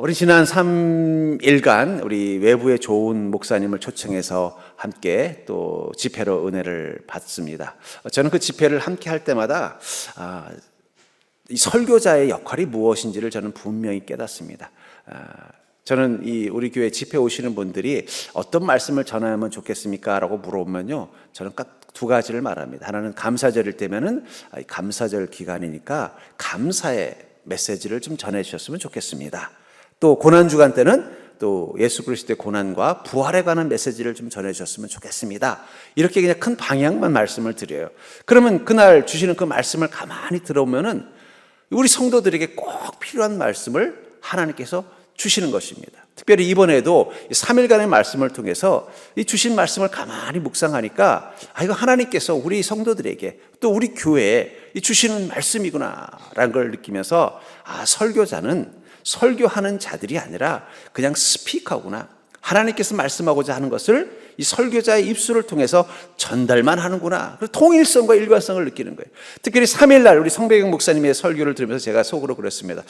우리 지난 3일간 우리 외부의 좋은 목사님을 초청해서 함께 또 집회로 은혜를 받습니다. 저는 그 집회를 함께 할 때마다 이 설교자의 역할이 무엇인지를 저는 분명히 깨닫습니다. 저는 우리 교회 집회 오시는 분들이 어떤 말씀을 전하면 좋겠습니까? 라고 물어보면요, 저는 딱 두 가지를 말합니다. 하나는 감사절일 때면은 감사절 기간이니까 감사의 메시지를 좀 전해주셨으면 좋겠습니다. 또 고난주간 때는 또 예수 그리스도의 고난과 부활에 관한 메시지를 좀 전해주셨으면 좋겠습니다. 이렇게 그냥 큰 방향만 말씀을 드려요. 그러면 그날 주시는 그 말씀을 가만히 들어보면은 우리 성도들에게 꼭 필요한 말씀을 하나님께서 주시는 것입니다. 특별히 이번에도 3일간의 말씀을 통해서 이 주신 말씀을 가만히 묵상하니까 이거 하나님께서 우리 성도들에게 또 우리 교회에 주시는 말씀이구나라는 걸 느끼면서 설교자는 설교하는 자들이 아니라 그냥 스피커구나. 하나님께서 말씀하고자 하는 것을 이 설교자의 입술을 통해서 전달만 하는구나. 그래서 통일성과 일관성을 느끼는 거예요. 특별히 3일날 우리 성배경 목사님의 설교를 들으면서 제가 속으로 그랬습니다.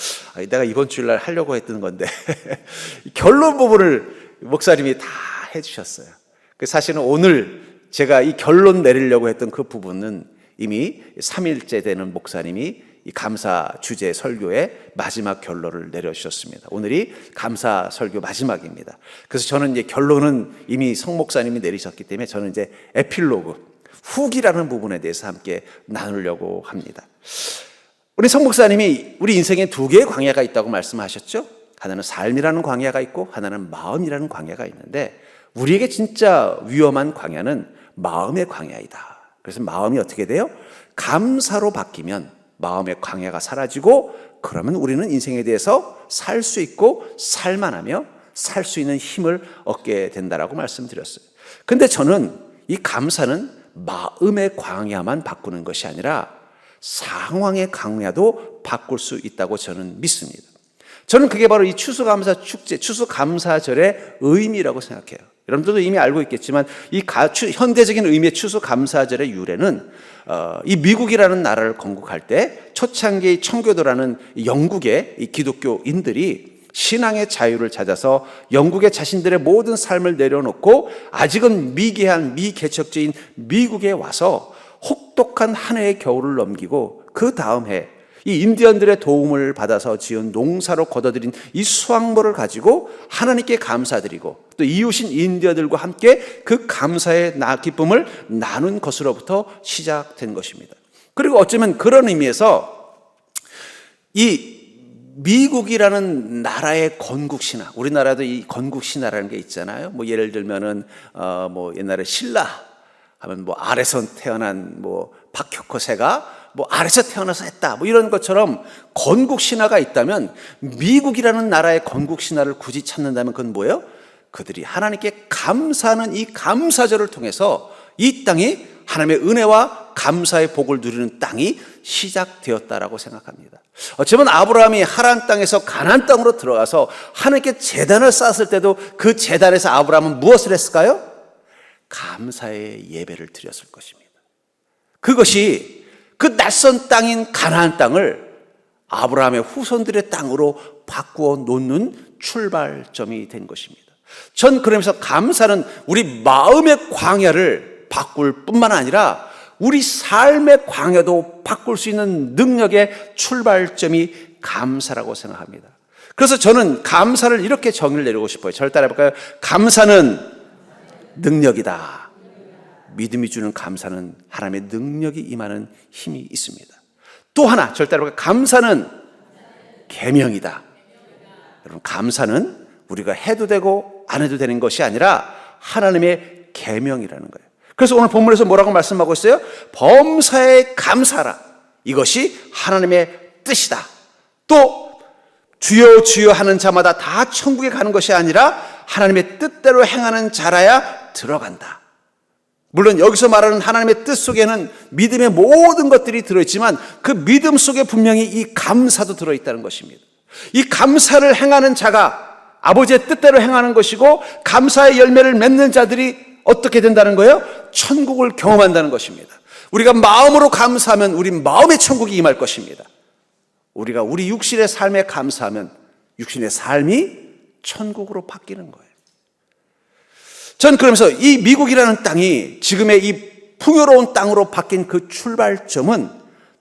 내가 이번 주일날 하려고 했던 건데 결론 부분을 목사님이 다 해주셨어요. 사실은 오늘 제가 이 결론 내리려고 했던 그 부분은 이미 3일째 되는 목사님이 이 감사 주제 설교의 마지막 결론을 내려주셨습니다. 오늘이 감사 설교 마지막입니다. 그래서 저는 이제 결론은 이미 성 목사님이 내리셨기 때문에 저는 이제 에필로그, 후기라는 부분에 대해서 함께 나누려고 합니다. 우리 성 목사님이 우리 인생에 두 개의 광야가 있다고 말씀하셨죠? 하나는 삶이라는 광야가 있고 하나는 마음이라는 광야가 있는데 우리에게 진짜 위험한 광야는 마음의 광야이다. 그래서 마음이 어떻게 돼요? 감사로 바뀌면 마음의 광야가 사라지고 그러면 우리는 인생에 대해서 살 수 있고 살만하며 살 수 있는 힘을 얻게 된다라고 말씀드렸어요. 근데 저는 이 감사는 마음의 광야만 바꾸는 것이 아니라 상황의 광야도 바꿀 수 있다고 저는 믿습니다. 저는 그게 바로 이 추수감사 축제, 추수감사절의 의미라고 생각해요. 여러분들도 이미 알고 있겠지만 이 현대적인 의미의 추수감사절의 유래는 이 미국이라는 나라를 건국할 때 초창기 청교도라는 영국의 이 기독교인들이 신앙의 자유를 찾아서 영국의 자신들의 모든 삶을 내려놓고 아직은 미개한 미개척주의인 미국에 와서 혹독한 한 해의 겨울을 넘기고 그 다음 해 이 인디언들의 도움을 받아서 지은 농사로 거둬들인 이 수확물을 가지고 하나님께 감사드리고 또 이웃인 인디언들과 함께 그 감사의 기쁨을 나눈 것으로부터 시작된 것입니다. 그리고 어쩌면 그런 의미에서 이 미국이라는 나라의 건국신화, 우리나라도 이 건국신화라는 게 있잖아요. 뭐 예를 들면은 옛날에 신라 하면 알에서 태어난 박혁거세가 알에서 태어나서 했다. 이런 것처럼 건국 신화가 있다면 미국이라는 나라의 건국 신화를 굳이 찾는다면 그건 뭐예요? 그들이 하나님께 감사하는 이 감사절을 통해서 이 땅이 하나님의 은혜와 감사의 복을 누리는 땅이 시작되었다라고 생각합니다. 어쩌면 아브라함이 하란 땅에서 가나안 땅으로 들어가서 하나님께 제단을 쌓았을 때도 그 제단에서 아브라함은 무엇을 했을까요? 감사의 예배를 드렸을 것입니다. 그것이 그 낯선 땅인 가나안 땅을 아브라함의 후손들의 땅으로 바꾸어 놓는 출발점이 된 것입니다. 전 그러면서 감사는 우리 마음의 광야를 바꿀 뿐만 아니라 우리 삶의 광야도 바꿀 수 있는 능력의 출발점이 감사라고 생각합니다. 그래서 저는 감사를 이렇게 정의를 내리고 싶어요. 저를 따라해볼까요? 감사는 능력이다. 믿음이 주는 감사는 하나님의 능력이 임하는 힘이 있습니다. 또 하나, 절대로 감사는 계명이다. 여러분, 감사는 우리가 해도 되고 안 해도 되는 것이 아니라 하나님의 계명이라는 거예요. 그래서 오늘 본문에서 뭐라고 말씀하고 있어요? 범사에 감사하라. 이것이 하나님의 뜻이다. 또 주여 주여 하는 자마다 다 천국에 가는 것이 아니라 하나님의 뜻대로 행하는 자라야 들어간다. 물론 여기서 말하는 하나님의 뜻 속에는 믿음의 모든 것들이 들어있지만 그 믿음 속에 분명히 이 감사도 들어있다는 것입니다. 이 감사를 행하는 자가 아버지의 뜻대로 행하는 것이고 감사의 열매를 맺는 자들이 어떻게 된다는 거예요? 천국을 경험한다는 것입니다. 우리가 마음으로 감사하면 우리 마음의 천국이 임할 것입니다. 우리가 우리 육신의 삶에 감사하면 육신의 삶이 천국으로 바뀌는 거예요. 전 그러면서 이 미국이라는 땅이 지금의 이 풍요로운 땅으로 바뀐 그 출발점은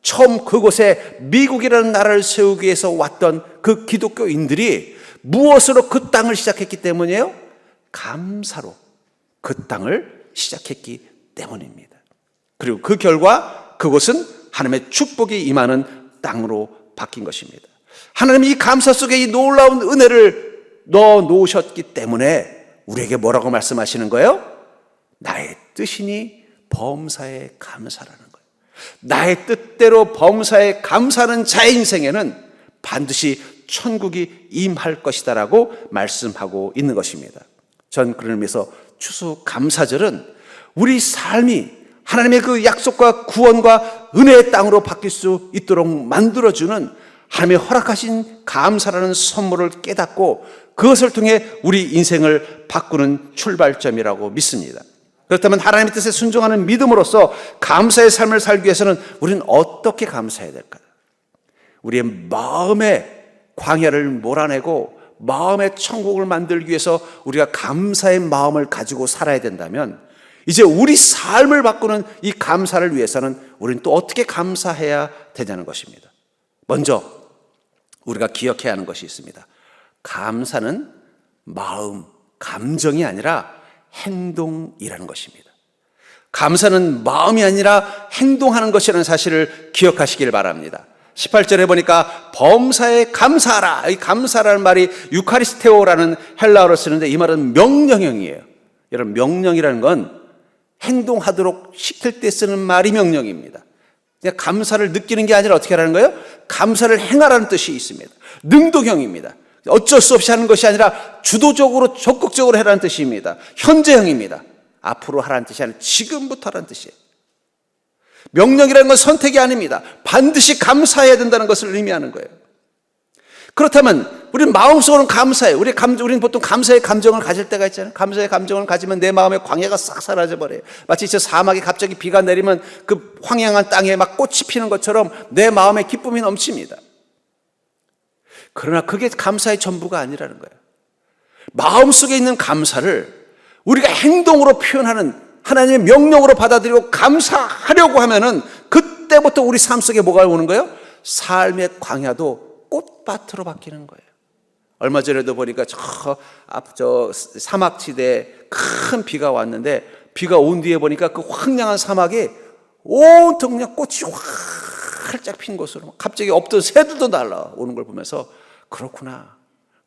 처음 그곳에 미국이라는 나라를 세우기 위해서 왔던 그 기독교인들이 무엇으로 그 땅을 시작했기 때문이에요? 감사로 그 땅을 시작했기 때문입니다. 그리고 그 결과 그곳은 하나님의 축복이 임하는 땅으로 바뀐 것입니다. 하나님이 이 감사 속에 이 놀라운 은혜를 넣어 놓으셨기 때문에 우리에게 뭐라고 말씀하시는 거예요? 나의 뜻이니 범사에 감사라는 거예요. 나의 뜻대로 범사에 감사하는 자의 인생에는 반드시 천국이 임할 것이다라고 말씀하고 있는 것입니다. 전 그런 의미에서 추수감사절은 우리 삶이 하나님의 그 약속과 구원과 은혜의 땅으로 바뀔 수 있도록 만들어주는 하나님의 허락하신 감사라는 선물을 깨닫고 그것을 통해 우리 인생을 바꾸는 출발점이라고 믿습니다. 그렇다면 하나님의 뜻에 순종하는 믿음으로써 감사의 삶을 살기 위해서는 우리는 어떻게 감사해야 될까요? 우리의 마음의 광야를 몰아내고 마음의 천국을 만들기 위해서 우리가 감사의 마음을 가지고 살아야 된다면 이제 우리 삶을 바꾸는 이 감사를 위해서는 우리는 또 어떻게 감사해야 되냐는 것입니다. 먼저 우리가 기억해야 하는 것이 있습니다. 감사는 마음, 감정이 아니라 행동이라는 것입니다. 감사는 마음이 아니라 행동하는 것이라는 사실을 기억하시길 바랍니다. 18절에 보니까 범사에 감사하라. 이 감사라는 말이 유카리스테오라는 헬라어로 쓰는데 이 말은 명령형이에요. 여러분, 명령이라는 건 행동하도록 시킬 때 쓰는 말이 명령입니다. 그냥 감사를 느끼는 게 아니라 어떻게 하라는 거예요? 감사를 행하라는 뜻이 있습니다. 능동형입니다. 어쩔 수 없이 하는 것이 아니라 주도적으로 적극적으로 해라는 뜻입니다. 현재형입니다. 앞으로 하라는 뜻이 아니라 지금부터 하라는 뜻이에요. 명령이라는 건 선택이 아닙니다. 반드시 감사해야 된다는 것을 의미하는 거예요. 그렇다면 우리는 마음속으로는 감사해요. 우리는 보통 감사의 감정을 가질 때가 있잖아요. 감사의 감정을 가지면 내 마음의 광야가 싹 사라져버려요. 마치 저 사막에 갑자기 비가 내리면 그 황량한 땅에 막 꽃이 피는 것처럼 내 마음에 기쁨이 넘칩니다. 그러나 그게 감사의 전부가 아니라는 거예요. 마음속에 있는 감사를 우리가 행동으로 표현하는 하나님의 명령으로 받아들이고 감사하려고 하면은 그때부터 우리 삶 속에 뭐가 오는 거예요? 삶의 광야도 꽃밭으로 바뀌는 거예요. 얼마 전에도 보니까 저 사막지대에 큰 비가 왔는데 비가 온 뒤에 보니까 그 황량한 사막에 온통 그냥 꽃이 활짝 핀 곳으로 갑자기 없던 새들도 날아오는 걸 보면서 그렇구나.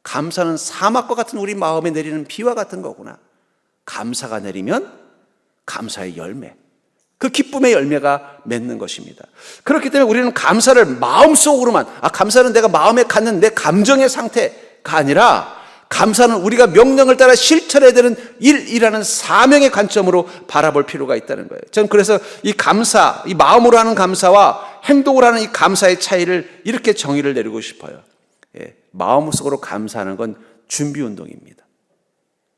감사는 사막과 같은 우리 마음에 내리는 비와 같은 거구나. 감사가 내리면 감사의 열매, 그 기쁨의 열매가 맺는 것입니다. 그렇기 때문에 우리는 감사를 마음속으로만, 감사는 내가 마음에 갖는 내 감정의 상태가 아니라 감사는 우리가 명령을 따라 실천해야 되는 일이라는 사명의 관점으로 바라볼 필요가 있다는 거예요. 저는 그래서 이 감사, 이 마음으로 하는 감사와 행동으로 하는 이 감사의 차이를 이렇게 정의를 내리고 싶어요. 마음속으로 감사하는 건 준비 운동입니다.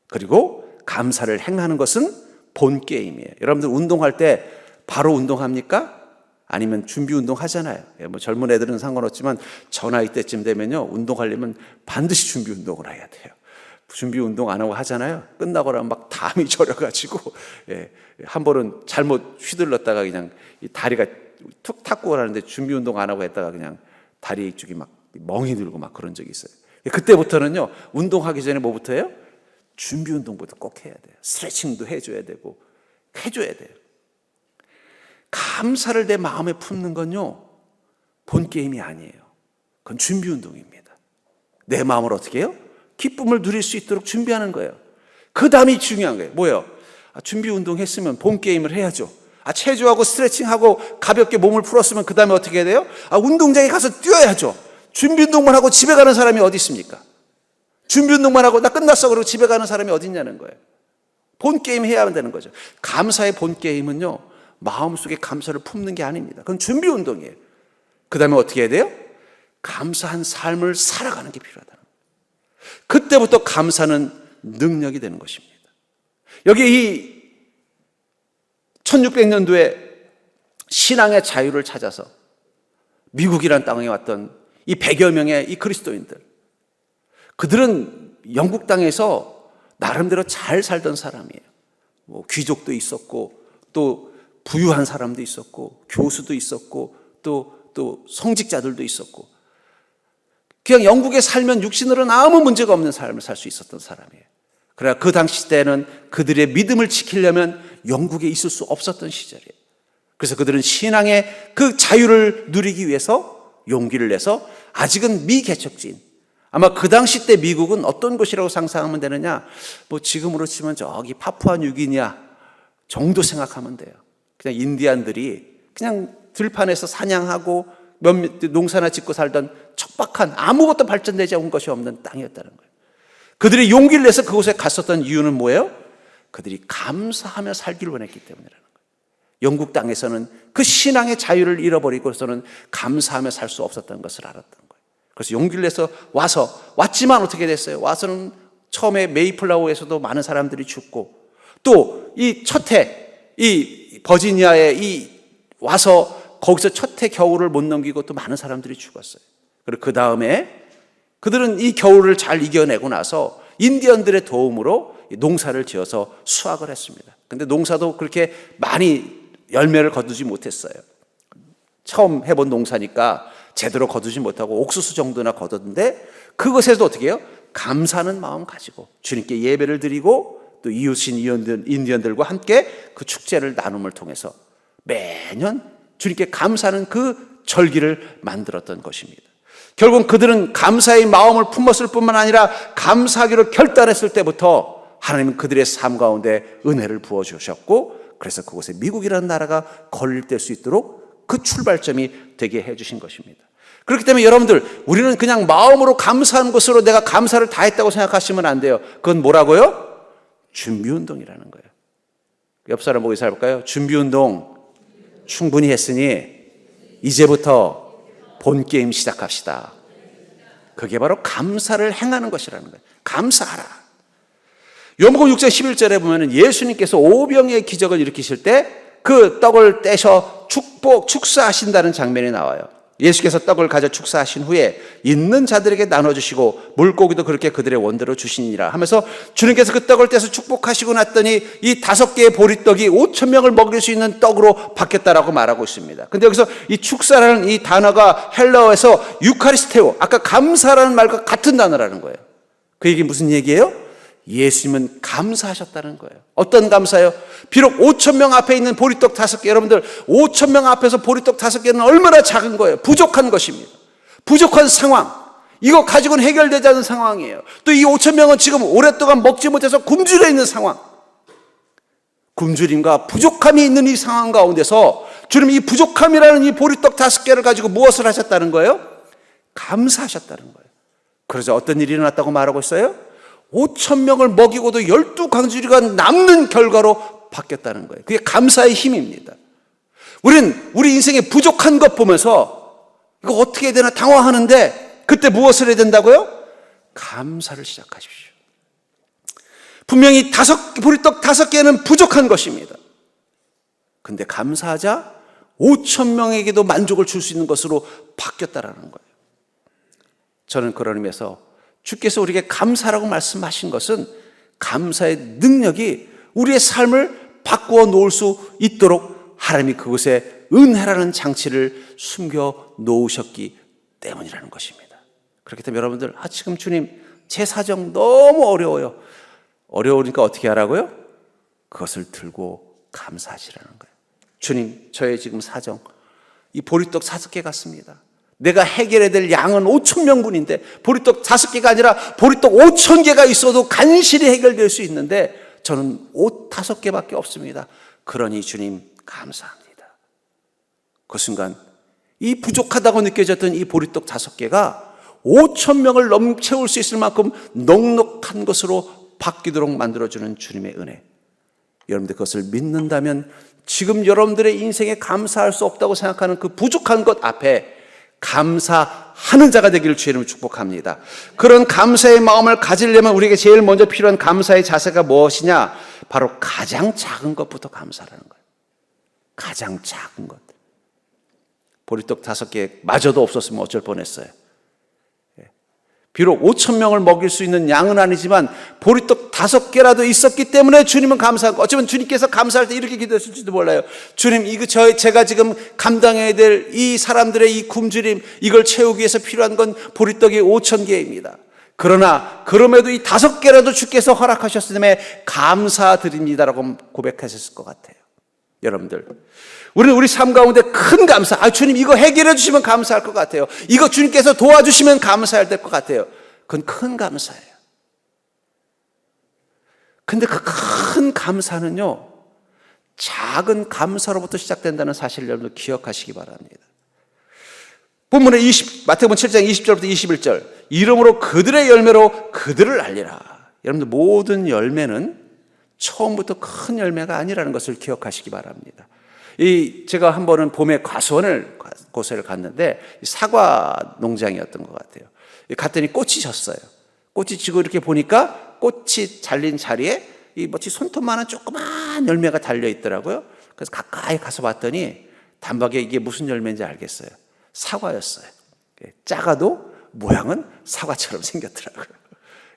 그리고 감사를 행하는 것은 본 게임이에요. 여러분들 운동할 때 바로 운동합니까? 아니면 준비 운동 하잖아요. 뭐 젊은 애들은 상관없지만 저 나이 때쯤 되면요, 운동하려면 반드시 준비 운동을 해야 돼요. 준비 운동 안 하고 하잖아요. 끝나고 나면 막 담이 저려가지고 한 번은 잘못 휘둘렀다가 그냥 이 다리가 툭 탁고 하는데 준비 운동 안 하고 했다가 그냥 다리 쪽이 막 멍이 들고 막 그런 적이 있어요. 그때부터는요, 운동하기 전에 뭐부터 해요? 준비 운동부터 꼭 해야 돼요. 스트레칭도 해줘야 되고 해줘야 돼요. 감사를 내 마음에 품는 건요, 본 게임이 아니에요. 그건 준비 운동입니다. 내 마음을 어떻게 해요? 기쁨을 누릴 수 있도록 준비하는 거예요. 그 다음이 중요한 거예요. 뭐예요? 준비 운동 했으면 본 게임을 해야죠. 체조하고 스트레칭하고 가볍게 몸을 풀었으면 그 다음에 어떻게 해야 돼요? 운동장에 가서 뛰어야죠. 준비 운동만 하고 집에 가는 사람이 어디 있습니까? 준비 운동만 하고 나 끝났어 그러고 집에 가는 사람이 어디 있냐는 거예요. 본 게임 해야 되는 거죠. 감사의 본 게임은요, 마음속에 감사를 품는 게 아닙니다. 그건 준비 운동이에요. 그 다음에 어떻게 해야 돼요? 감사한 삶을 살아가는 게 필요하다는 거예요. 그때부터 감사는 능력이 되는 것입니다. 여기 이 1600년도에 신앙의 자유를 찾아서 미국이란 땅에 왔던 이 100여 명의 이 그리스도인들, 그들은 영국 땅에서 나름대로 잘 살던 사람이에요. 뭐 귀족도 있었고 또 부유한 사람도 있었고 교수도 있었고 또 성직자들도 있었고 그냥 영국에 살면 육신으로는 아무 문제가 없는 삶을 살 수 있었던 사람이에요. 그러나 그 당시 때는 그들의 믿음을 지키려면 영국에 있을 수 없었던 시절이에요. 그래서 그들은 신앙의 그 자유를 누리기 위해서 용기를 내서 아직은 미개척지인, 아마 그 당시 때 미국은 어떤 곳이라고 상상하면 되느냐, 뭐 지금으로 치면 저기 파푸아 뉴기니아 정도 생각하면 돼요. 그냥 인디안들이 그냥 들판에서 사냥하고 농사나 짓고 살던 척박한 아무것도 발전되지 않은 것이 없는 땅이었다는 거예요. 그들이 용기를 내서 그곳에 갔었던 이유는 뭐예요? 그들이 감사하며 살기를 원했기 때문이라는 거예요. 영국 땅에서는 그 신앙의 자유를 잃어버리고서는 감사하며 살 수 없었던 것을 알았던 거예요. 그래서 용기를 내서 왔지만 어떻게 됐어요? 와서는 처음에 메이플라워에서도 많은 사람들이 죽고, 또 이 첫 해, 이 버지니아에 와서 거기서 첫 해 겨울을 못 넘기고 또 많은 사람들이 죽었어요. 그리고 그 다음에 그들은 이 겨울을 잘 이겨내고 나서 인디언들의 도움으로 농사를 지어서 수확을 했습니다. 근데 농사도 그렇게 많이 열매를 거두지 못했어요. 처음 해본 농사니까 제대로 거두지 못하고 옥수수 정도나 거뒀는데, 그것에도 어떻게 해요? 감사하는 마음 가지고 주님께 예배를 드리고 또 이웃인 인디언들과 함께 그 축제를 나눔을 통해서 매년 주님께 감사하는 그 절기를 만들었던 것입니다. 결국 그들은 감사의 마음을 품었을 뿐만 아니라 감사하기로 결단했을 때부터 하나님은 그들의 삶 가운데 은혜를 부어주셨고, 그래서 그곳에 미국이라는 나라가 건립될 수 있도록 그 출발점이 되게 해주신 것입니다. 그렇기 때문에 여러분들, 우리는 그냥 마음으로 감사한 것으로 내가 감사를 다 했다고 생각하시면 안 돼요. 그건 뭐라고요? 준비운동이라는 거예요. 옆 사람 보고 살볼까요? 준비운동 충분히 했으니 이제부터 본게임 시작합시다. 그게 바로 감사를 행하는 것이라는 거예요. 감사하라. 요한복음 6장 11절에 보면 예수님께서 오병이의 기적을 일으키실 때 그 떡을 떼셔 축사하신다는 장면이 나와요. 예수께서 떡을 가져 축사하신 후에 있는 자들에게 나눠주시고 물고기도 그렇게 그들의 원대로 주시니라 하면서 주님께서 그 떡을 떼서 축복하시고 났더니 이 5개의 보리떡이 5천 명을 먹일 수 있는 떡으로 바뀌었다라고 말하고 있습니다. 근데 여기서 이 축사라는 이 단어가 헬라어에서 유카리스테오, 아까 감사라는 말과 같은 단어라는 거예요. 그 얘기 무슨 얘기예요? 예수님은 감사하셨다는 거예요. 어떤 감사요? 비록 5천 명 앞에 있는 보리떡 5개, 여러분들 5천 명 앞에서 보리떡 5개는 얼마나 작은 거예요? 부족한 것입니다. 부족한 상황, 이거 가지고는 해결되지 않는 상황이에요. 또 이 5천 명은 지금 오랫동안 먹지 못해서 굶주려 있는 상황, 굶주림과 부족함이 있는 이 상황 가운데서 주님 이 부족함이라는 이 보리떡 5개를 가지고 무엇을 하셨다는 거예요? 감사하셨다는 거예요. 그래서 어떤 일이 일어났다고 말하고 있어요? 5천 명을 먹이고도 12강주리가 남는 결과로 바뀌었다는 거예요. 그게 감사의 힘입니다. 우린 우리 인생에 부족한 것 보면서 이거 어떻게 해야 되나 당황하는데, 그때 무엇을 해야 된다고요? 감사를 시작하십시오. 분명히 보리떡 5개는 부족한 것입니다. 근데 감사하자 5천 명에게도 만족을 줄 수 있는 것으로 바뀌었다라는 거예요. 저는 그런 의미에서 주께서 우리에게 감사라고 말씀하신 것은 감사의 능력이 우리의 삶을 바꾸어 놓을 수 있도록 하나님이 그곳에 은혜라는 장치를 숨겨 놓으셨기 때문이라는 것입니다. 그렇기 때문에 여러분들, 지금 주님 제 사정 너무 어려워요. 어려우니까 어떻게 하라고요? 그것을 들고 감사하시라는 거예요. 주님, 저의 지금 사정, 이 보리떡 5개 같습니다. 내가 해결해야 될 양은 5천 명분인데 보리떡 5개가 아니라 보리떡 5천 개가 있어도 간신히 해결될 수 있는데 저는 옷 5개밖에 없습니다. 그러니 주님 감사합니다. 그 순간 이 부족하다고 느껴졌던 이 보리떡 5개가 5천 명을 넘채울 수 있을 만큼 넉넉한 것으로 바뀌도록 만들어주는 주님의 은혜. 여러분들 그것을 믿는다면 지금 여러분들의 인생에 감사할 수 없다고 생각하는 그 부족한 것 앞에 감사하는 자가 되기를 주의 이름으로 축복합니다. 그런 감사의 마음을 가지려면 우리에게 제일 먼저 필요한 감사의 자세가 무엇이냐? 바로 가장 작은 것부터 감사하는 거예요. 가장 작은 것. 보리떡 5개 마저도 없었으면 어쩔 뻔했어요. 비록 5,000명을 먹일 수 있는 양은 아니지만 보리떡 5개라도 있었기 때문에 주님은 감사하고, 어쩌면 주님께서 감사할 때 이렇게 기도했을지도 몰라요. 주님, 이거 제가 지금 감당해야 될 이 사람들의 이 굶주림, 이걸 채우기 위해서 필요한 건 보리떡이 5,000개입니다. 그러나 그럼에도 이 5개라도 주께서 허락하셨기 때문에 감사드립니다라고 고백하셨을 것 같아요. 여러분들, 우리는 우리 삶 가운데 큰 감사, 주님 이거 해결해 주시면 감사할 것 같아요. 이거 주님께서 도와주시면 감사해야 될 것 같아요. 그건 큰 감사예요. 근데 그 큰 감사는요, 작은 감사로부터 시작된다는 사실을 여러분들 기억하시기 바랍니다. 본문의 마태복음 7장 20절부터 21절, 이름으로 그들의 열매로 그들을 알리라. 여러분들, 모든 열매는 처음부터 큰 열매가 아니라는 것을 기억하시기 바랍니다. 제가 한 번은 봄에 고세를 갔는데 사과 농장이었던 것 같아요. 갔더니 꽃이 졌어요. 꽃이 지고 이렇게 보니까 꽃이 잘린 자리에 이 마치 손톱만한 조그만 열매가 달려 있더라고요. 그래서 가까이 가서 봤더니 단박에 이게 무슨 열매인지 알겠어요. 사과였어요. 작아도 모양은 사과처럼 생겼더라고요.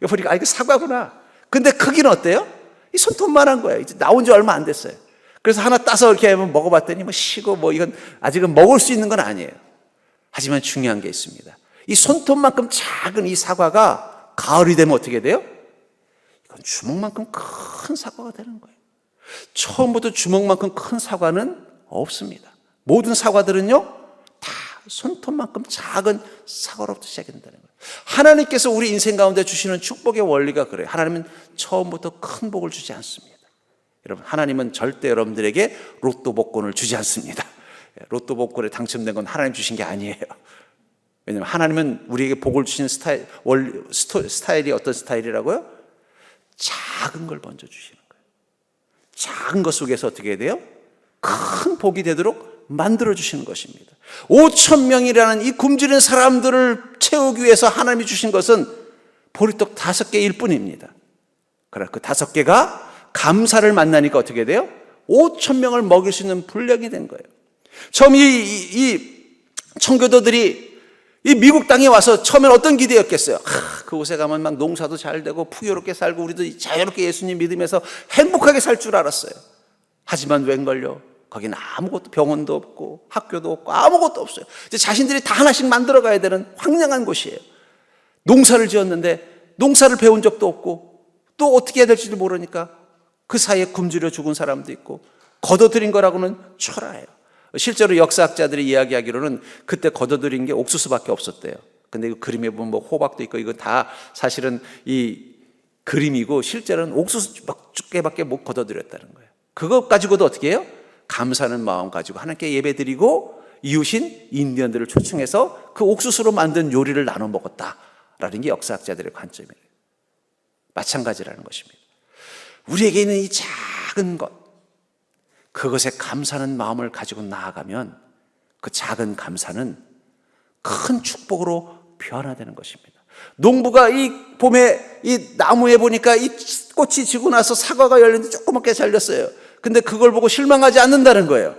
보니까 이거 사과구나. 근데 크기는 어때요? 이 손톱만한 거예요. 이제 나온 지 얼마 안 됐어요. 그래서 하나 따서 이렇게 먹어봤더니 시고 이건 아직은 먹을 수 있는 건 아니에요. 하지만 중요한 게 있습니다. 이 손톱만큼 작은 이 사과가 가을이 되면 어떻게 돼요? 이건 주먹만큼 큰 사과가 되는 거예요. 처음부터 주먹만큼 큰 사과는 없습니다. 모든 사과들은요, 다 손톱만큼 작은 사과로부터 시작이 된다는 거예요. 하나님께서 우리 인생 가운데 주시는 축복의 원리가 그래요. 하나님은 처음부터 큰 복을 주지 않습니다. 여러분, 하나님은 절대 여러분들에게 로또 복권을 주지 않습니다. 로또 복권에 당첨된 건 하나님 주신 게 아니에요. 왜냐하면 하나님은 우리에게 복을 주시는 스타일이 어떤 스타일이라고요? 작은 걸 먼저 주시는 거예요. 작은 것 속에서 어떻게 해야 돼요? 큰 복이 되도록 만들어 주시는 것입니다. 5,000명이라는 이 굶주린 사람들을 채우기 위해서 하나님이 주신 것은 보리떡 5개일 뿐입니다. 그러나 그 5개가 감사를 만나니까 어떻게 돼요? 5,000명을 먹일 수 있는 분량이 된 거예요. 처음 이 청교도들이 이 미국 땅에 와서 처음엔 어떤 기대였겠어요? 그곳에 가면 막 농사도 잘 되고 풍요롭게 살고 우리도 자유롭게 예수님 믿으면서 행복하게 살 줄 알았어요. 하지만 웬걸요? 거기는 아무것도, 병원도 없고 학교도 없고 아무것도 없어요. 이제 자신들이 다 하나씩 만들어 가야 되는 황량한 곳이에요. 농사를 지었는데 농사를 배운 적도 없고 또 어떻게 해야 될지도 모르니까 그 사이에 굶주려 죽은 사람도 있고 걷어들인 거라고는 초라해요. 실제로 역사학자들이 이야기하기로는 그때 걷어들인 게 옥수수밖에 없었대요. 근데 이 그림에 보면 호박도 있고 이거 다 사실은 이 그림이고 실제로는 옥수수 몇 개밖에 못 걷어들였다는 거예요. 그것 가지고도 어떻게 해요? 감사하는 마음 가지고 하나님께 예배드리고 이웃인 인디언들을 초청해서 그 옥수수로 만든 요리를 나눠 먹었다라는 게 역사학자들의 관점이에요. 마찬가지라는 것입니다. 우리에게 있는 이 작은 것, 그것에 감사하는 마음을 가지고 나아가면 그 작은 감사는 큰 축복으로 변화되는 것입니다. 농부가 이 봄에 이 나무에 보니까 이 꽃이 지고 나서 사과가 열렸는데 조그맣게 잘렸어요. 근데 그걸 보고 실망하지 않는다는 거예요.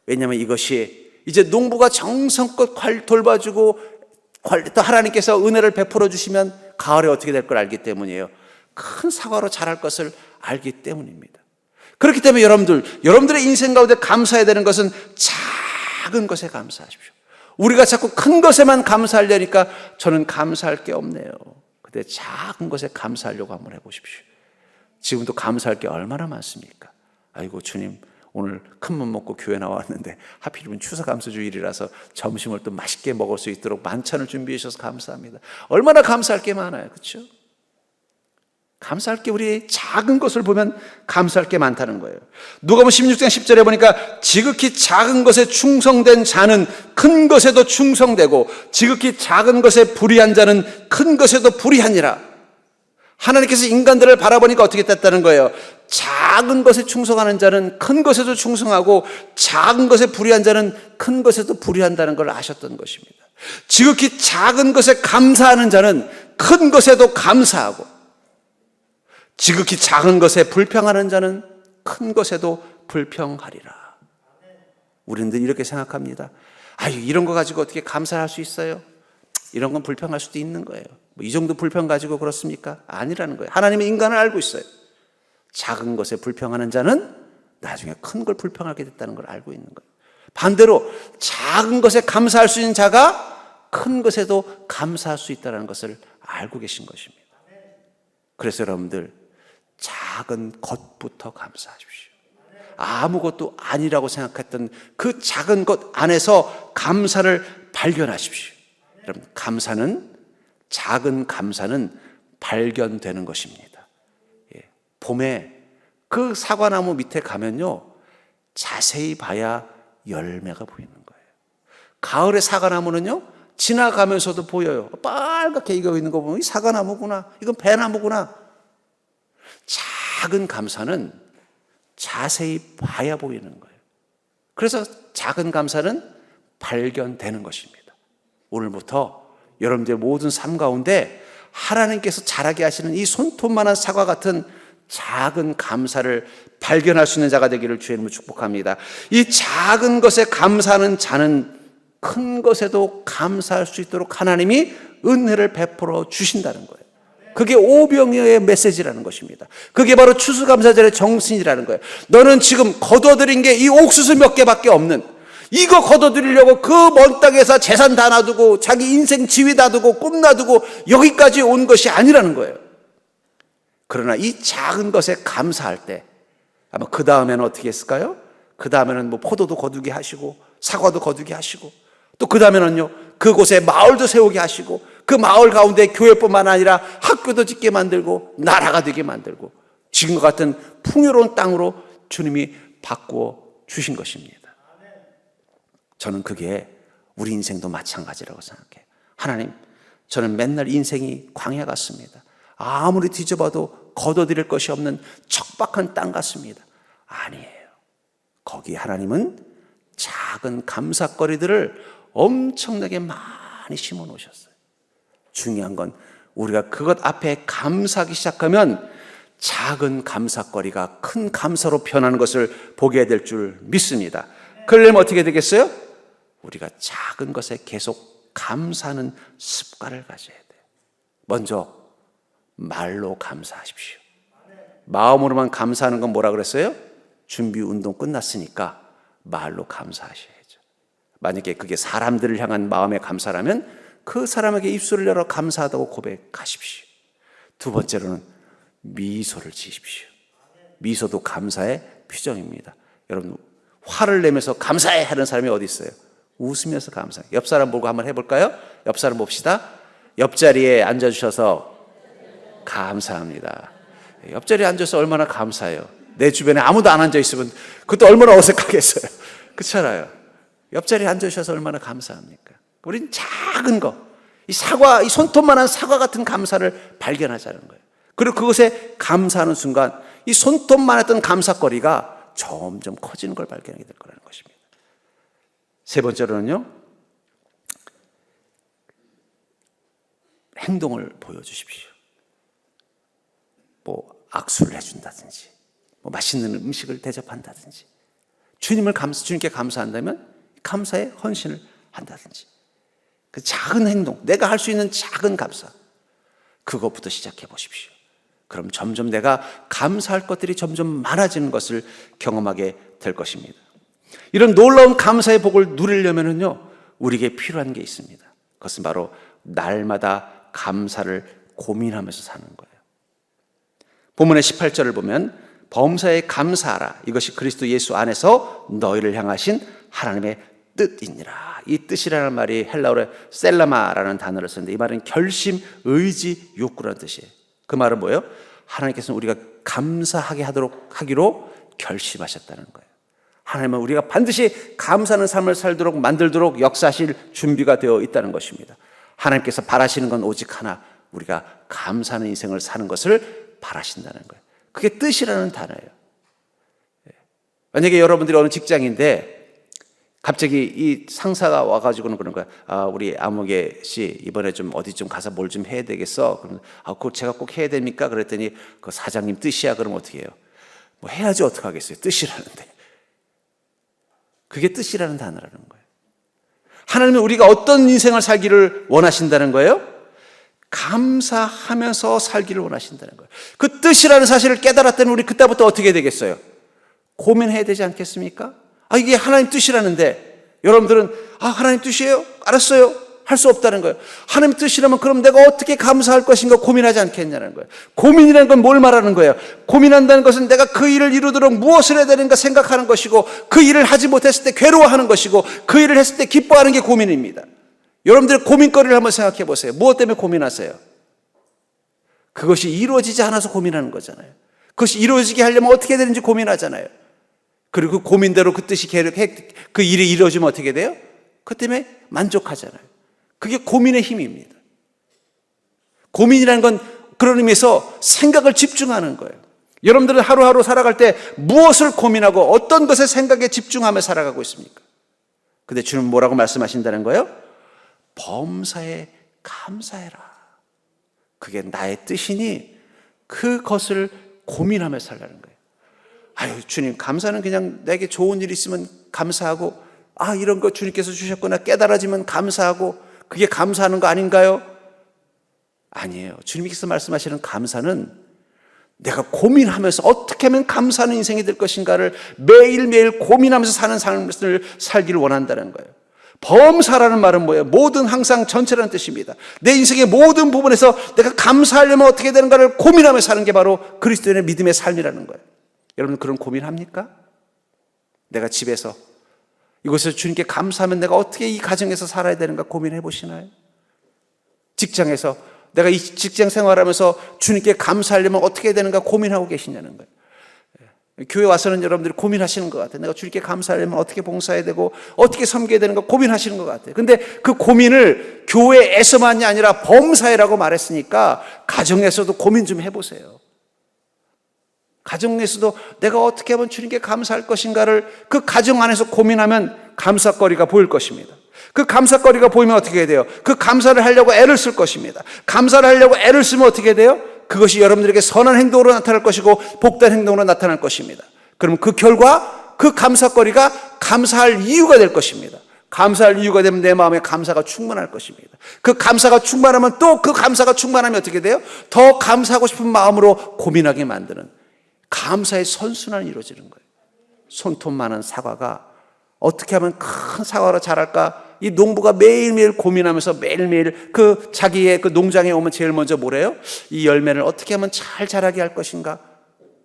왜냐하면 이것이 이제 농부가 정성껏 돌봐주고 또 하나님께서 은혜를 베풀어 주시면 가을에 어떻게 될 걸 알기 때문이에요. 큰 사과로 자랄 것을 알기 때문입니다. 그렇기 때문에 여러분들의 인생 가운데 감사해야 되는 것은 작은 것에 감사하십시오. 우리가 자꾸 큰 것에만 감사하려니까 저는 감사할 게 없네요. 근데 작은 것에 감사하려고 한번 해보십시오. 지금도 감사할 게 얼마나 많습니까? 아이고 주님, 오늘 큰 맘 먹고 교회 나왔는데 하필이면 추수감사주일이라서 점심을 또 맛있게 먹을 수 있도록 만찬을 준비해 주셔서 감사합니다. 얼마나 감사할 게 많아요. 그렇죠? 감사할 게, 우리 작은 것을 보면 감사할 게 많다는 거예요. 누가복음 16장 10절에 보니까 지극히 작은 것에 충성된 자는 큰 것에도 충성되고 지극히 작은 것에 불의한 자는 큰 것에도 불의하니라. 하나님께서 인간들을 바라보니까 어떻게 됐다는 거예요? 작은 것에 충성하는 자는 큰 것에도 충성하고 작은 것에 불의한 자는 큰 것에도 불의한다는 걸 아셨던 것입니다. 지극히 작은 것에 감사하는 자는 큰 것에도 감사하고 지극히 작은 것에 불평하는 자는 큰 것에도 불평하리라. 우리는 이렇게 생각합니다. 이런 거 가지고 어떻게 감사할 수 있어요? 이런 건 불평할 수도 있는 거예요. 뭐 이 정도 불평 가지고 그렇습니까? 아니라는 거예요. 하나님은 인간을 알고 있어요. 작은 것에 불평하는 자는 나중에 큰 걸 불평하게 됐다는 걸 알고 있는 거예요. 반대로 작은 것에 감사할 수 있는 자가 큰 것에도 감사할 수 있다는 것을 알고 계신 것입니다. 그래서 여러분들 작은 것부터 감사하십시오. 아무것도 아니라고 생각했던 그 작은 것 안에서 감사를 발견하십시오. 여러분, 작은 감사는 발견되는 것입니다. 봄에 그 사과나무 밑에 가면요, 자세히 봐야 열매가 보이는 거예요. 가을에 사과나무는요, 지나가면서도 보여요. 빨갛게 익어 있는 거 보면 이 사과나무구나, 이건 배나무구나. 작은 감사는 자세히 봐야 보이는 거예요. 그래서 작은 감사는 발견되는 것입니다. 오늘부터 여러분들의 모든 삶 가운데 하나님께서 자라게 하시는 이 손톱만한 사과 같은 작은 감사를 발견할 수 있는 자가 되기를 주의 이름으로 축복합니다. 이 작은 것에 감사하는 자는 큰 것에도 감사할 수 있도록 하나님이 은혜를 베풀어 주신다는 거예요. 그게 오병이어의 메시지라는 것입니다. 그게 바로 추수감사절의 정신이라는 거예요. 너는 지금 거둬들인 게 이 옥수수 몇 개밖에 없는, 이거 거둬들이려고 그 먼 땅에서 재산 다 놔두고 자기 인생 지위 놔두고 꿈 놔두고 여기까지 온 것이 아니라는 거예요. 그러나 이 작은 것에 감사할 때 아마 그 다음에는 어떻게 했을까요? 그 다음에는 뭐 포도도 거두게 하시고 사과도 거두게 하시고 또 그 다음에는요, 그곳에 마을도 세우게 하시고 그 마을 가운데 교회뿐만 아니라 학교도 짓게 만들고 나라가 되게 만들고 지금과 같은 풍요로운 땅으로 주님이 바꾸어 주신 것입니다. 저는 그게 우리 인생도 마찬가지라고 생각해요. 하나님, 저는 맨날 인생이 광야 같습니다. 아무리 뒤져봐도 거둬들일 것이 없는 척박한 땅 같습니다. 아니에요. 거기 하나님은 작은 감사거리들을 엄청나게 많이 심어 놓으셨어요. 중요한 건 우리가 그것 앞에 감사하기 시작하면 작은 감사거리가 큰 감사로 변하는 것을 보게 될 줄 믿습니다. 그러려면 어떻게 되겠어요? 우리가 작은 것에 계속 감사하는 습관을 가져야 돼요. 먼저 말로 감사하십시오. 마음으로만 감사하는 건 뭐라 그랬어요? 준비 운동 끝났으니까 말로 감사하셔야죠. 만약에 그게 사람들을 향한 마음의 감사라면 그 사람에게 입술을 열어 감사하다고 고백하십시오. 두 번째로는 미소를 지으십시오. 미소도 감사의 표정입니다. 여러분, 화를 내면서 감사해 하는 사람이 어디 있어요? 웃으면서 감사해. 옆 사람 보고 한번 해볼까요? 옆 사람 봅시다. 옆자리에 앉아주셔서 감사합니다. 옆자리에 앉아서 얼마나 감사해요. 내 주변에 아무도 안 앉아있으면 그것도 얼마나 어색하겠어요. 그렇잖아요. 옆자리에 앉으셔서 얼마나 감사합니까? 우린 작은 거, 이 사과, 이 손톱만한 사과 같은 감사를 발견하자는 거예요. 그리고 그것에 감사하는 순간 이 손톱만했던 감사거리가 점점 커지는 걸 발견하게 될 거라는 것입니다. 세 번째로는요, 행동을 보여주십시오. 뭐 악수를 해준다든지, 뭐 맛있는 음식을 대접한다든지, 주님께 감사한다면 감사의 헌신을 한다든지, 그 작은 행동, 내가 할 수 있는 작은 감사, 그것부터 시작해 보십시오. 그럼 점점 내가 감사할 것들이 점점 많아지는 것을 경험하게 될 것입니다. 이런 놀라운 감사의 복을 누리려면요, 우리에게 필요한 게 있습니다. 그것은 바로 날마다 감사를 고민하면서 사는 거예요. 본문의 18절을 보면 범사에 감사하라, 이것이 그리스도 예수 안에서 너희를 향하신 하나님의 뜻이니라. 이 뜻이라는 말이 헬라어로 셀라마라는 단어를 쓰는데 이 말은 결심, 의지, 욕구라는 뜻이에요. 그 말은 뭐예요? 하나님께서는 우리가 감사하게 하기로 결심하셨다는 거예요. 하나님은 우리가 반드시 감사하는 삶을 살도록 만들도록 역사하실 준비가 되어 있다는 것입니다. 하나님께서 바라시는 건 오직 하나, 우리가 감사하는 인생을 사는 것을 바라신다는 거예요. 그게 뜻이라는 단어예요. 만약에 여러분들이 어느 직장인데 갑자기 이 상사가 와가지고는 그런 거야. 우리 아무개 씨 이번에 좀 어디 좀 가서 뭘 좀 해야 되겠어. 그러면 그거 제가 꼭 해야 됩니까? 그랬더니 그 사장님 뜻이야. 그러면 어떻게 해요? 뭐 해야지 어떡하겠어요. 뜻이라는데. 그게 뜻이라는 단어라는 거예요. 하나님은 우리가 어떤 인생을 살기를 원하신다는 거예요? 감사하면서 살기를 원하신다는 거예요. 그 뜻이라는 사실을 깨달았더니 우리 그때부터 어떻게 되겠어요? 고민해야 되지 않겠습니까? 이게 하나님 뜻이라는데 여러분들은 하나님 뜻이에요? 알았어요. 할 수 없다는 거예요. 하나님 뜻이라면 그럼 내가 어떻게 감사할 것인가 고민하지 않겠냐는 거예요. 고민이라는 건 뭘 말하는 거예요? 고민한다는 것은 내가 그 일을 이루도록 무엇을 해야 되는가 생각하는 것이고, 그 일을 하지 못했을 때 괴로워하는 것이고, 그 일을 했을 때 기뻐하는 게 고민입니다. 여러분들의 고민거리를 한번 생각해 보세요. 무엇 때문에 고민하세요? 그것이 이루어지지 않아서 고민하는 거잖아요. 그것이 이루어지게 하려면 어떻게 되는지 고민하잖아요. 그리고 그 고민대로 그 뜻이 그 일이 이루어지면 어떻게 돼요? 그 때문에 만족하잖아요. 그게 고민의 힘입니다. 고민이라는 건 그런 의미에서 생각을 집중하는 거예요. 여러분들은 하루하루 살아갈 때 무엇을 고민하고 어떤 것에 생각에 집중하며 살아가고 있습니까? 근데 주는 뭐라고 말씀하신다는 거예요? 범사에 감사해라. 그게 나의 뜻이니 그것을 고민하며 살라는 거예요. 주님, 감사는 그냥 내게 좋은 일 있으면 감사하고, 이런 거 주님께서 주셨구나 깨달아지면 감사하고, 그게 감사하는 거 아닌가요? 아니에요. 주님께서 말씀하시는 감사는 내가 고민하면서 어떻게 하면 감사하는 인생이 될 것인가를 매일매일 고민하면서 사는 삶을 살기를 원한다는 거예요. 범사라는 말은 뭐예요? 모든, 항상, 전체라는 뜻입니다. 내 인생의 모든 부분에서 내가 감사하려면 어떻게 되는가를 고민하며 사는 게 바로 그리스도인의 믿음의 삶이라는 거예요. 여러분 그런 고민합니까? 내가 집에서 이곳에서 주님께 감사하면 내가 어떻게 이 가정에서 살아야 되는가 고민해 보시나요? 직장에서 내가 이 직장 생활하면서 주님께 감사하려면 어떻게 해야 되는가 고민하고 계시냐는 거예요. 교회 와서는 여러분들이 고민하시는 것 같아요. 내가 주님께 감사하려면 어떻게 봉사해야 되고 어떻게 섬겨야 되는가 고민하시는 것 같아요. 근데 그 고민을 교회에서만이 아니라 범사에라고 말했으니까 가정에서도 고민 좀 해보세요. 가정에서도 내가 어떻게 하면 주님께 감사할 것인가를 그 가정 안에서 고민하면 감사거리가 보일 것입니다. 그 감사거리가 보이면 어떻게 해야 돼요? 그 감사를 하려고 애를 쓸 것입니다. 감사를 하려고 애를 쓰면 어떻게 돼요? 그것이 여러분들에게 선한 행동으로 나타날 것이고 복된 행동으로 나타날 것입니다. 그럼 그 결과 그 감사거리가 감사할 이유가 될 것입니다. 감사할 이유가 되면 내 마음에 감사가 충만할 것입니다. 그 감사가 충만하면 또 그 감사가 충만하면 어떻게 돼요? 더 감사하고 싶은 마음으로 고민하게 만드는 감사의 선순환이 이루어지는 거예요. 손톱 많은 사과가 어떻게 하면 큰 사과로 자랄까? 이 농부가 매일매일 고민하면서 매일매일 그 자기의 그 농장에 오면 제일 먼저 뭐래요? 이 열매를 어떻게 하면 잘 자라게 할 것인가?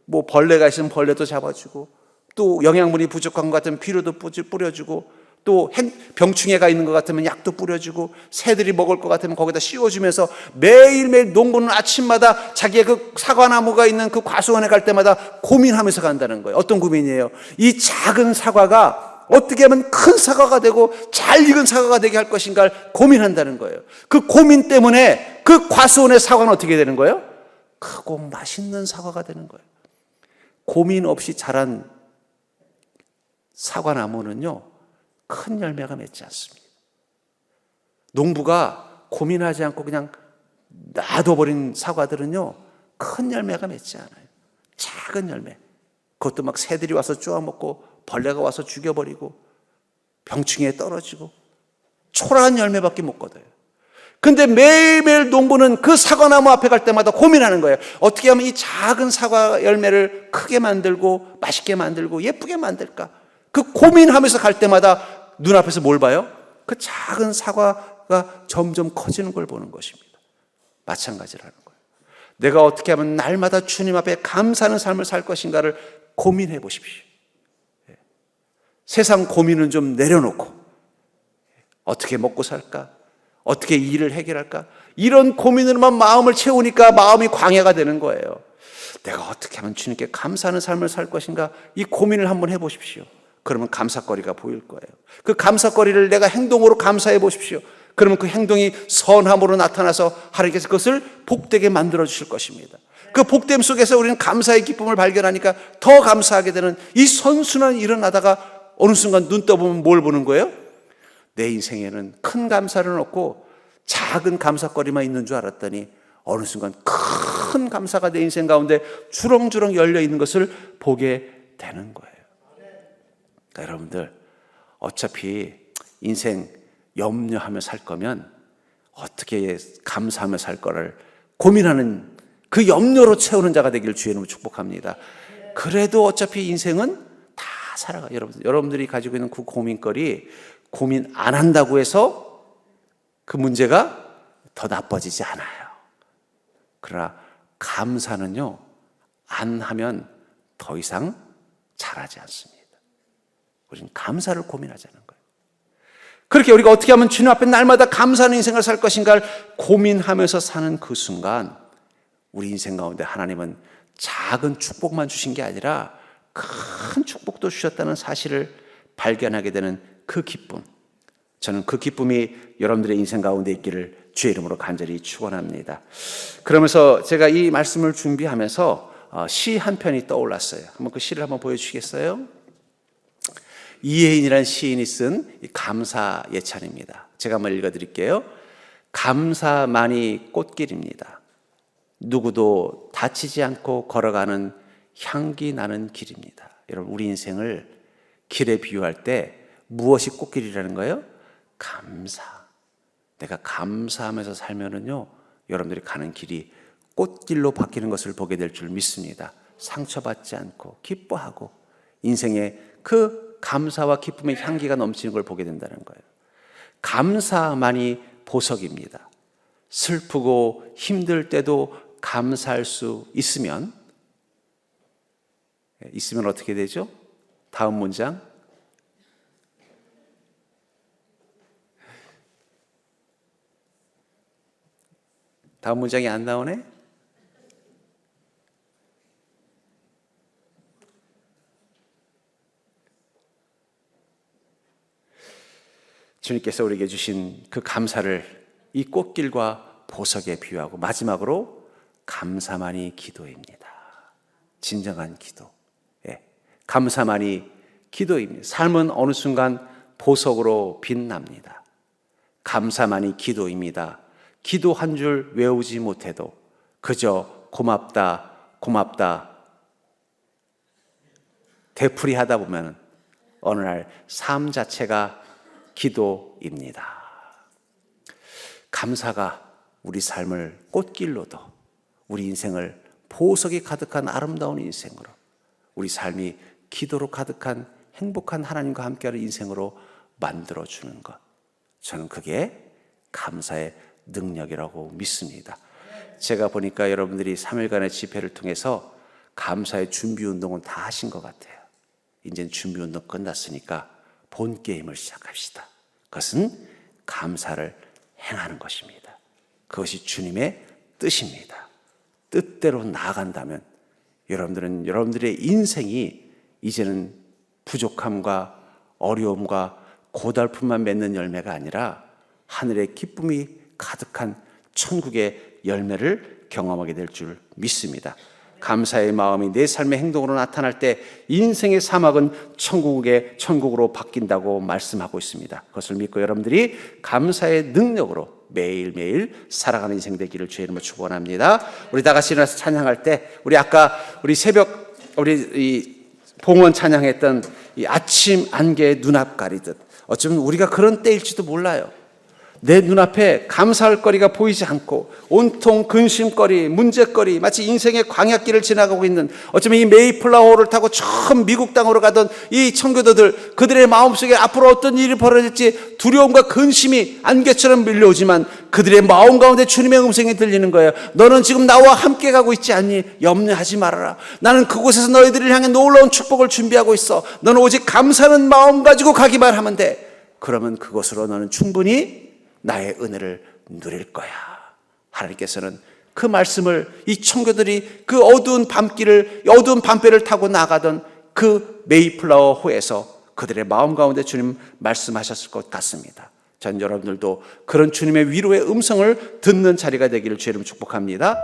뭐 벌레가 있으면 벌레도 잡아주고, 또 영양분이 부족한 것 같으면 비료도 뿌려주고, 또 병충해가 있는 것 같으면 약도 뿌려주고, 새들이 먹을 것 같으면 거기다 씌워주면서 매일매일 농부는 아침마다 자기의 그 사과나무가 있는 그 과수원에 갈 때마다 고민하면서 간다는 거예요. 어떤 고민이에요? 이 작은 사과가 어떻게 하면 큰 사과가 되고 잘 익은 사과가 되게 할 것인가를 고민한다는 거예요. 그 고민 때문에 그 과수원의 사과는 어떻게 되는 거예요? 크고 맛있는 사과가 되는 거예요. 고민 없이 자란 사과나무는요, 큰 열매가 맺지 않습니다. 농부가 고민하지 않고 그냥 놔둬버린 사과들은요, 큰 열매가 맺지 않아요. 작은 열매. 그것도 막 새들이 와서 쪼아먹고 벌레가 와서 죽여버리고 병충해에 떨어지고 초라한 열매밖에 못 거둬요. 근데 매일매일 농부는 그 사과나무 앞에 갈 때마다 고민하는 거예요. 어떻게 하면 이 작은 사과 열매를 크게 만들고 맛있게 만들고 예쁘게 만들까? 그 고민하면서 갈 때마다 눈앞에서 뭘 봐요? 그 작은 사과가 점점 커지는 걸 보는 것입니다. 마찬가지라는 거예요. 내가 어떻게 하면 날마다 주님 앞에 감사하는 삶을 살 것인가를 고민해 보십시오. 세상 고민은 좀 내려놓고 어떻게 먹고 살까? 어떻게 일을 해결할까? 이런 고민으로만 마음을 채우니까 마음이 광야가 되는 거예요. 내가 어떻게 하면 주님께 감사하는 삶을 살 것인가? 이 고민을 한번 해보십시오. 그러면 감사거리가 보일 거예요. 그 감사거리를 내가 행동으로 감사해 보십시오. 그러면 그 행동이 선함으로 나타나서 하나님께서 그것을 복되게 만들어 주실 것입니다. 그 복됨 속에서 우리는 감사의 기쁨을 발견하니까 더 감사하게 되는 이 선순환이 일어나다가 어느 순간 눈 떠보면 뭘 보는 거예요? 내 인생에는 큰 감사를 얻고 작은 감사거리만 있는 줄 알았더니 어느 순간 큰 감사가 내 인생 가운데 주렁주렁 열려 있는 것을 보게 되는 거예요. 그러니까 여러분들 어차피 인생 염려하며 살 거면 어떻게 감사하며 살 거를 고민하는 그 염려로 채우는 자가 되기를 주의 이름으로 축복합니다. 그래도 어차피 인생은 다 살아가. 여러분들이 가지고 있는 그 고민거리 고민 안 한다고 해서 그 문제가 더 나빠지지 않아요. 그러나 감사는요, 안 하면 더 이상 잘하지 않습니다. 우리는 감사를 고민하자는 거예요. 그렇게 우리가 어떻게 하면 주님 앞에 날마다 감사하는 인생을 살 것인가를 고민하면서 사는 그 순간 우리 인생 가운데 하나님은 작은 축복만 주신 게 아니라 큰 축복도 주셨다는 사실을 발견하게 되는 그 기쁨, 저는 그 기쁨이 여러분들의 인생 가운데 있기를 주의 이름으로 간절히 축원합니다. 그러면서 제가 이 말씀을 준비하면서 시 한 편이 떠올랐어요. 한번 그 시를 한번 보여주시겠어요? 이혜인이라는 시인이 쓴 감사 예찬입니다. 제가 한번 읽어드릴게요. 감사만이 꽃길입니다. 누구도 다치지 않고 걸어가는 향기 나는 길입니다. 여러분, 우리 인생을 길에 비유할 때 무엇이 꽃길이라는 거예요? 감사. 내가 감사하면서 살면은요, 여러분들이 가는 길이 꽃길로 바뀌는 것을 보게 될 줄 믿습니다. 상처받지 않고 기뻐하고 인생의 그 감사와 기쁨의 향기가 넘치는 걸 보게 된다는 거예요. 감사만이 보석입니다. 슬프고 힘들 때도 감사할 수 있으면 어떻게 되죠? 다음 문장. 다음 문장이 안 나오네? 주님께서 우리에게 주신 그 감사를 이 꽃길과 보석에 비유하고 마지막으로 감사만이 기도입니다. 진정한 기도. 감사만이 기도입니다. 삶은 어느 순간 보석으로 빛납니다. 감사만이 기도입니다. 기도 한 줄 외우지 못해도 그저 고맙다, 고맙다 되풀이하다 보면 어느 날 삶 자체가 기도입니다. 감사가 우리 삶을 꽃길로도 우리 인생을 보석이 가득한 아름다운 인생으로, 우리 삶이 기도로 가득한 행복한 하나님과 함께하는 인생으로 만들어주는 것, 저는 그게 감사의 능력이라고 믿습니다. 제가 보니까 여러분들이 3일간의 집회를 통해서 감사의 준비운동은 다 하신 것 같아요. 이제는 준비운동 끝났으니까 본 게임을 시작합시다. 그것은 감사를 행하는 것입니다. 그것이 주님의 뜻입니다. 뜻대로 나아간다면 여러분들은 여러분들의 인생이 이제는 부족함과 어려움과 고달픔만 맺는 열매가 아니라 하늘의 기쁨이 가득한 천국의 열매를 경험하게 될 줄 믿습니다. 감사의 마음이 내 삶의 행동으로 나타날 때 인생의 사막은 천국으로 바뀐다고 말씀하고 있습니다. 그것을 믿고 여러분들이 감사의 능력으로 매일매일 살아가는 인생 되기를 주의 이름으로 축원합니다. 우리 다 같이 일어나서 찬양할 때 우리 새벽 이 봉헌 찬양했던 이 아침 안개의 눈앞 가리듯 어쩌면 우리가 그런 때일지도 몰라요. 내 눈앞에 감사할 거리가 보이지 않고 온통 근심거리, 문제거리, 마치 인생의 광야길을 지나가고 있는, 어쩌면 이 메이플라워를 타고 처음 미국 땅으로 가던 이 청교도들, 그들의 마음속에 앞으로 어떤 일이 벌어질지 두려움과 근심이 안개처럼 밀려오지만 그들의 마음 가운데 주님의 음성이 들리는 거예요. 너는 지금 나와 함께 가고 있지 않니? 염려하지 말아라. 나는 그곳에서 너희들을 향해 놀라운 축복을 준비하고 있어. 너는 오직 감사하는 마음 가지고 가기만 하면 돼. 그러면 그것으로 너는 충분히 나의 은혜를 누릴 거야. 하나님께서는 그 말씀을 이 청교들이 그 어두운 밤배를 타고 나가던 그 메이플라워 호에서 그들의 마음 가운데 주님 말씀하셨을 것 같습니다. 전 여러분들도 그런 주님의 위로의 음성을 듣는 자리가 되기를 주의 이름으로 축복합니다.